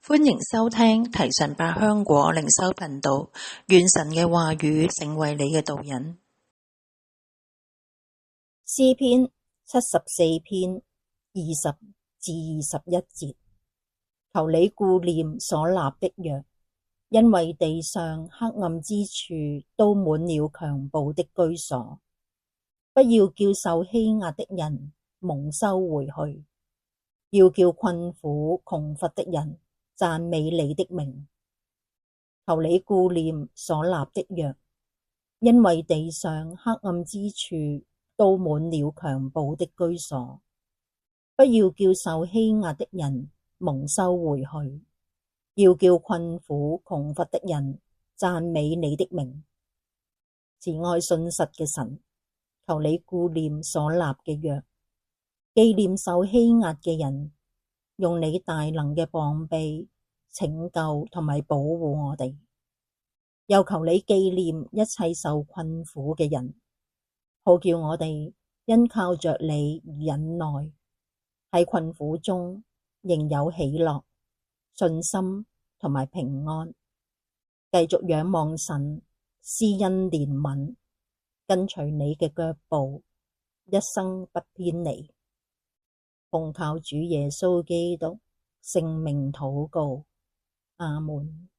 歡迎收聽提神百香果靈修頻道，願神嘅話語成為你嘅導引。詩篇74篇20至21節，求你顧念所立的約，因為地上黑暗之處都滿了強暴的居所。不要叫受欺壓的人蒙羞回去，要叫困苦窮乏的人讚美你的名。求你顧念所立的約，因為地上黑暗之處都滿了強暴的居所。不要叫受欺壓的人蒙羞回去，要叫困苦窮乏的人讚美你的名。慈愛信實嘅神，求你顧念所立嘅約，紀念受欺壓嘅人，用你大能嘅膀臂拯救同埋保護我哋。又求你紀念一切受困苦嘅人，好叫我哋因靠着你而忍耐，喺困苦中仍有喜樂、信心同埋平安，繼續仰望神施恩憐憫，跟隨你嘅腳步，一生不偏離。奉靠主耶穌基督聖名禱告，阿們。